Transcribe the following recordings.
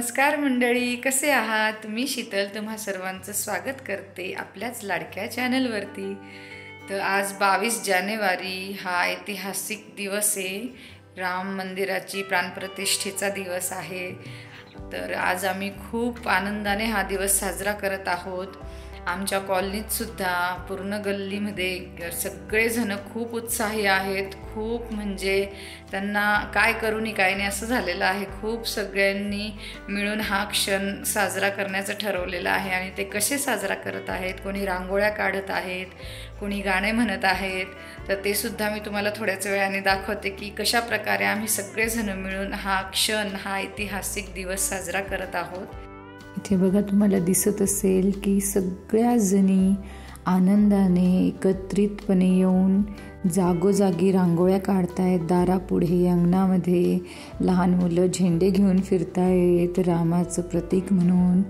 नमस्कार मंडळी, कसे आहात? मी शीतल तुम्हा सर्वांचं स्वागत करते आपल्याच लाडक्या चॅनलवरती. तर आज 22 जानेवारी हा ऐतिहासिक दिवस आहे. राम मंदिराची प्राणप्रतिष्ठेचा दिवस आहे. तर आज आम्ही खूप आनंदाने हा दिवस साजरा करत आहोत. आमच्या कॉलनीत सुद्धा पूर्ण गल्लीमध्ये सगळेजण खूप उत्साही आहेत. खूप म्हणजे त्यांना काय करू नी काय नाही असं झालेलं आहे. खूप सगळ्यांनी मिळून हा क्षण साजरा करण्याचं ठरवलेलं आहे. आणि ते कसे साजरा करत आहेत, कोणी रांगोळ्या काढत आहेत, कोणी गाणे म्हणत आहेत. तर ते सुद्धा मी तुम्हाला थोड्याच वेळाने दाखवते की कशा प्रकारे आम्ही सगळेजण मिळून हा क्षण, हा ऐतिहासिक दिवस साजरा करत आहोत. इथे बघा, तुम्हाला दिसत असेल की सगळ्या जणी आनंदाने एकत्रितपणे येऊन जागोजागी रांगोळ्या काढतायत. दारापुढे अंगणामध्ये लहान मुलं झेंडे घेऊन फिरतायत रामाचं प्रतीक म्हणून.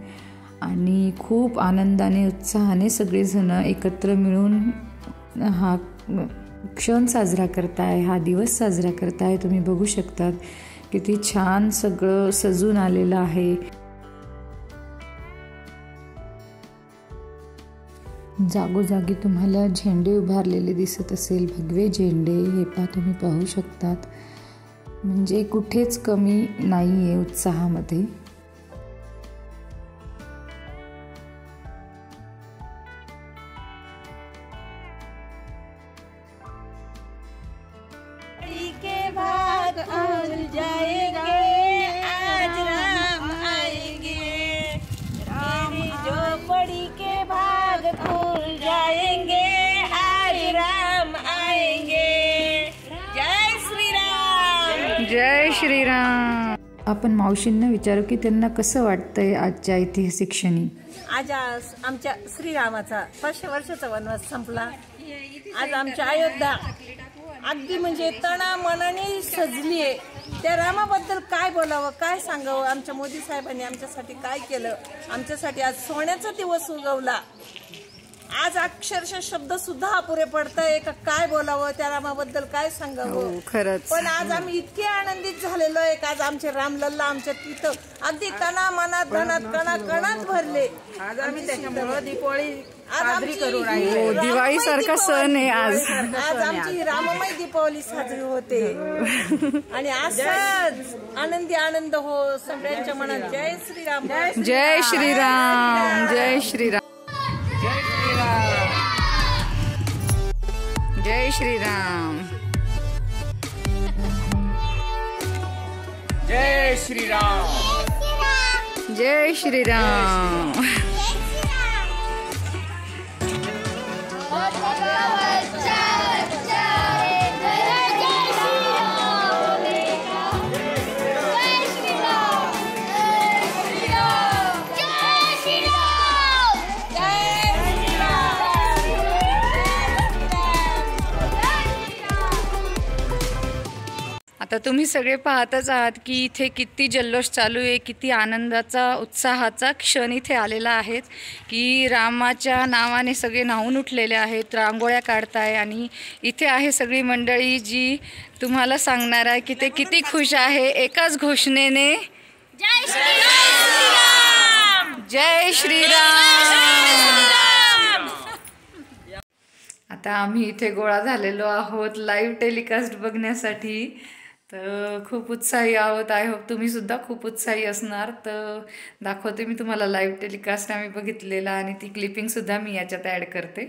आणि खूप आनंदाने उत्साहाने सगळेजण एकत्र मिळून हा क्षण साजरा करताय, हा दिवस साजरा करताय. तुम्ही बघू शकतात किती छान सगळं सजून आलेलं आहे. जागोजागी तुम्हाला झेंडे उभारलेले दिसत असेल, भगवे झेंडे. हे तुम्ही पाहू शकतात. म्हणजे कुठेच कमी नाही आहे उत्साहामध्ये. जय श्रीराम. आपण मावशींना विचारू की त्यांना कसं वाटतंय आजच्या ऐतिहासिक क्षणी. आज आमच्या श्रीरामाचा 500 वर्षाचा वनवास संपला. आज आमची अयोध्या अगदी म्हणजे तणा मनाने सजली आहे. त्या रामाबद्दल काय बोलावं, काय सांगावं. आमच्या मोदी साहेबांनी आमच्यासाठी काय केलं. आमच्यासाठी आज सोन्याचा दिवस उगवला. आज अक्षरशः शब्द सुद्धा अपुरे पडताय का काय बोलावं, त्या रामाबद्दल काय सांगावं. खरंच. पण आज आम्ही इतके आनंदित झालेलो आहे की आज आमचे रामलल्ला आमच्या तिथं अगदी तना मनात धनात कणात भरले. आज आम्ही त्याच्यामुळे दिवाळी साजरी करू राहिलो. दिवाळी सारखा सण आहे आज. आज आमची राममय दीपावली साजरी होते. आणि असंच आनंदी आनंद हो सगळ्यांच्या मनात. जय श्रीराम. जय श्रीराम. जय श्रीराम. जय श्रीराम. जय श्रीराम. जय श्रीराम. आता तुम्ही सगळे पाहतच आहात की इथे किती जल्लोष चालू आहे, किती आनंदाचा उत्साहाचा क्षण इथे आलेला आहे. की रामाच्या नावाने सगळे न्हावून उठलेले आहेत, रांगोळ्या काढताय. आणि इथे आहे सगळी मंडळी जी तुम्हाला सांगणार आहे की ते किती खुश आहे एकाच घोषणेने. जय श्रीराम. जय श्रीराम. आता आम्ही इथे गोळा झालेलो आहोत लाईव्ह टेलिकास्ट बघण्यासाठी. तर खूप उत्साही आहोत. आय होप तुम्ही सुद्धा खूप उत्साही असणार. तर दाखवते मी तुम्हाला लाईव्ह टेलिकास्ट आम्ही बघितलेला आणि ती क्लिपिंगसुद्धा मी याच्यात ॲड करते.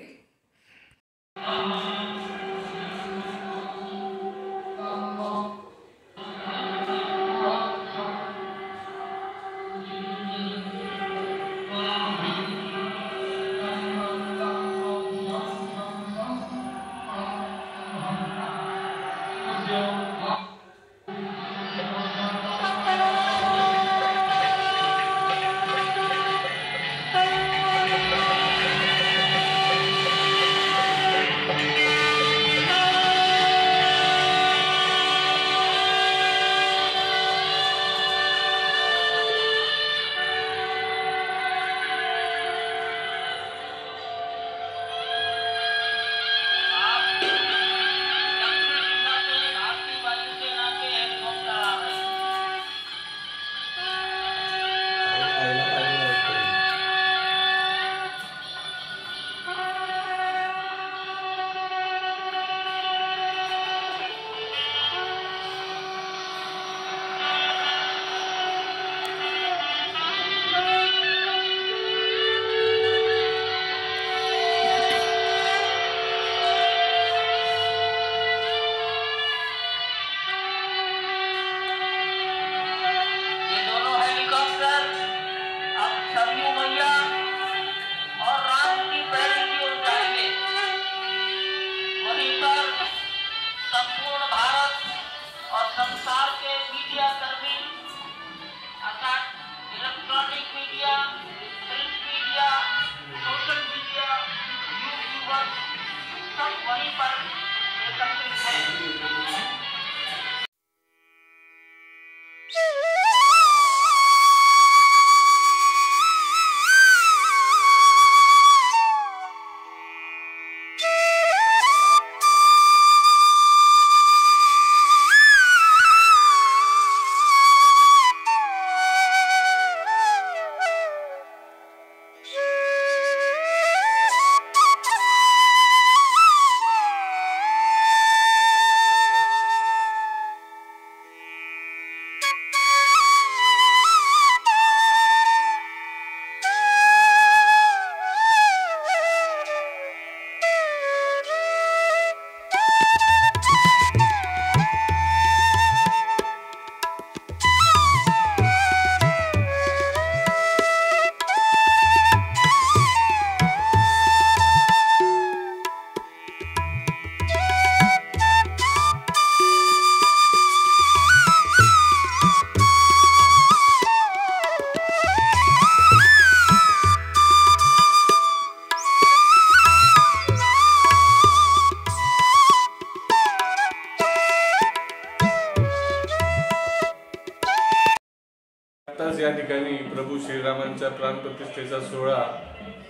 आताच या ठिकाणी प्रभू श्रीरामांच्या प्राणप्रतिष्ठेचा सोहळा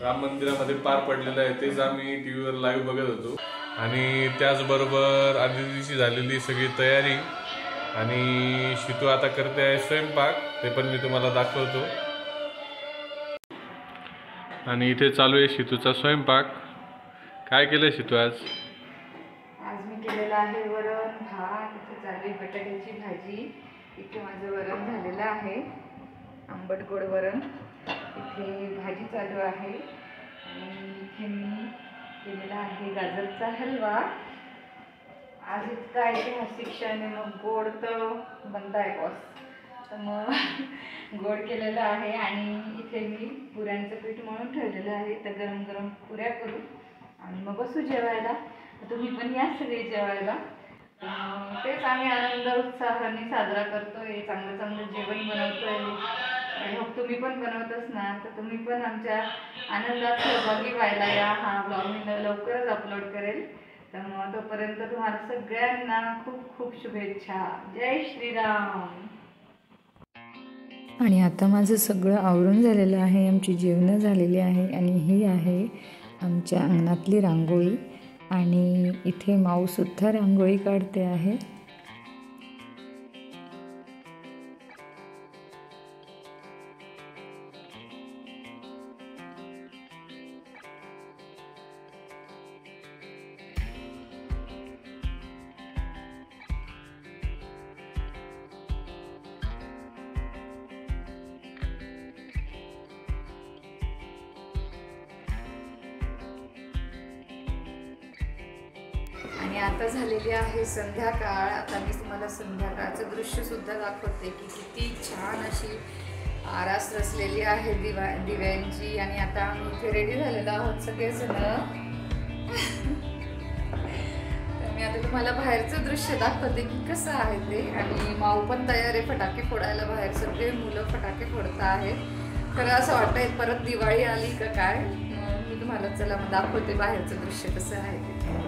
राम मंदिरामध्ये पार पडलेला आहे, तेच आम्ही टीव्हीवर लाईव्ह बघत होतो। आणि त्याचबरोबर आदल्या दिवशी झालेली सगळी तयारी आणि शितू आता करते आहे स्वयंपाक, ते पण मी तुम्हाला दाखवतो। आणि इथे चालू आहे शितूचा स्वयंपाक। काय केलं शितू आज? आज मी केलेला आहे वरण भात, इथे चालू आहे बटाट्याची भाजी, इथे माझं वरण झालेलं आहे आंबट गोड वरण, इथे भाजी चालू आहे आणि इथे मी केलेला आहे गाजरचा हलवा। आज इतका ऐतिहासिक क्षण आहे, मग गोड तर बनताय बॉस, तर मग गोड केलेलं आहे आणि इथे मी पुऱ्यांचं पीठ मळून ठेवलेलं आहे, तर गरम गरम पुऱ्या करू आणि मग बसू जेवायला। तुम्ही पण या सगळे जेवायला, तेच आम्ही आनंद उत्साहाने साजरा करतोय, चांगलं चांगलं जेवण बनवतोय। आणि मग तुम्ही पण बनवत असणार तर तुम्ही पण आमच्या आनंदात सहभागी व्हायला या। हा ब्लॉग मी लवकरच अपलोड करेल, तर मग तोपर्यंत तुम्हाला सगळ्यांना खूप खूप शुभेच्छा। जय श्रीराम। आणि आता माझं सगळं आवरून झालेलं आहे, आमची जेवणं झालेली आहे आणि ही आहे आमच्या अंगणातली रांगोळी आणि इथे माऊसुद्धा रांगोळी काढते आहे। आणि आता झालेली आहे संध्याकाळ। आता मी तुम्हाला संध्याकाळचं दृश्य सुद्धा दाखवते की किती छान अशी आरास रचलेली आहे दिव्यांची। आणि आता आम्ही इथे रेडी झालेलो आहोत सगळेजण। तर मी आता तुम्हाला बाहेरचं दृश्य दाखवते की कसं आहे ते। आणि माऊ पण तयार आहे फटाके फोडायला, बाहेर सगळे मुलं फटाके फोडत आहेत। खरं असं वाटतंय परत दिवाळी आली का काय। मी तुम्हाला चला मग दाखवते बाहेरचं दृश्य कसं आहे ते।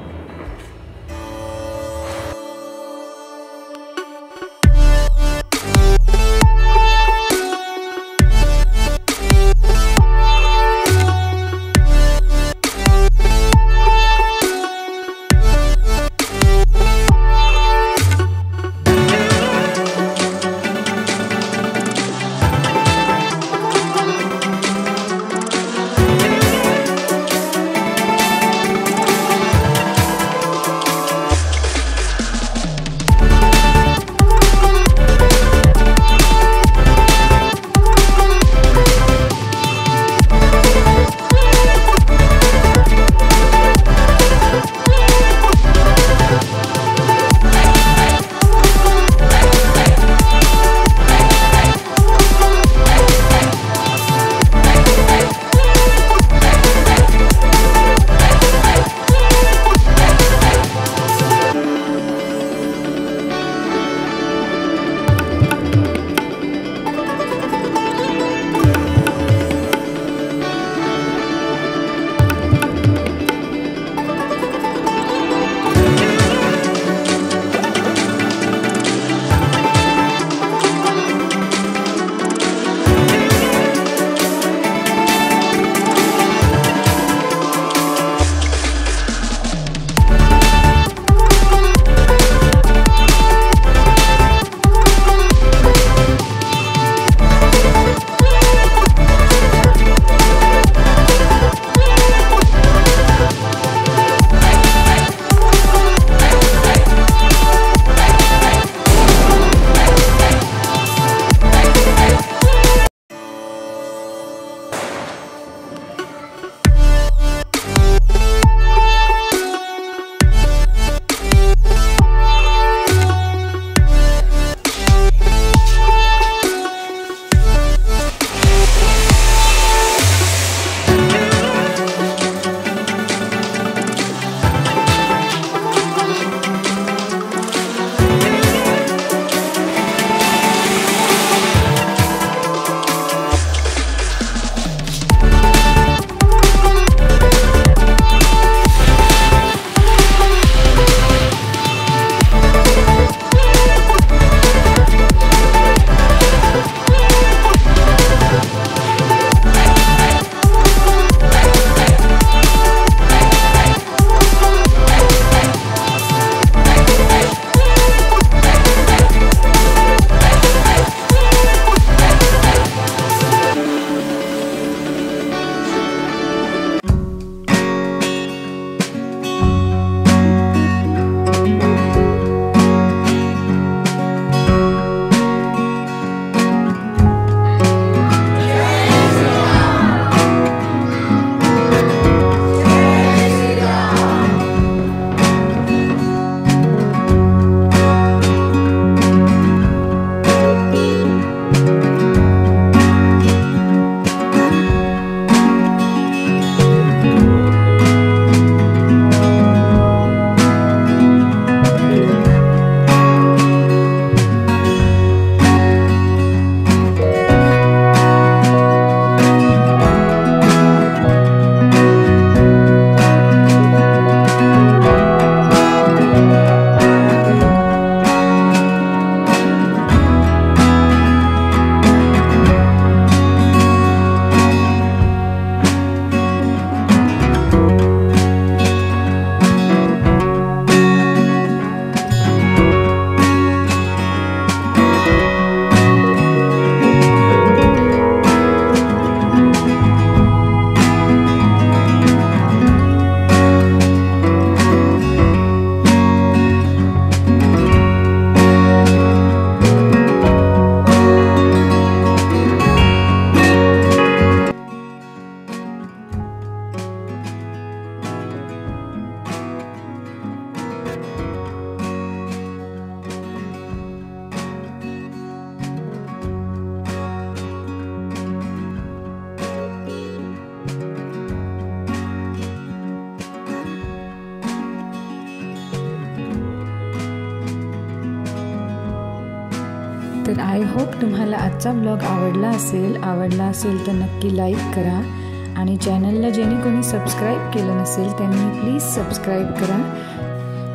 तर आय होप तुम्हाला आजचा ब्लॉग आवडला असेल तर नक्की लाईक करा आणि चॅनलला ज्यांनी कोणी सबस्क्राईब केलं नसेल त्यांनी प्लीज सबस्क्राईब करा.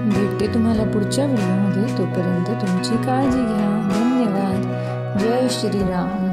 भेटते तुम्हाला पुढच्या व्हिडिओमध्ये. तोपर्यंत तुमची काळजी घ्या. धन्यवाद. जय श्रीराम.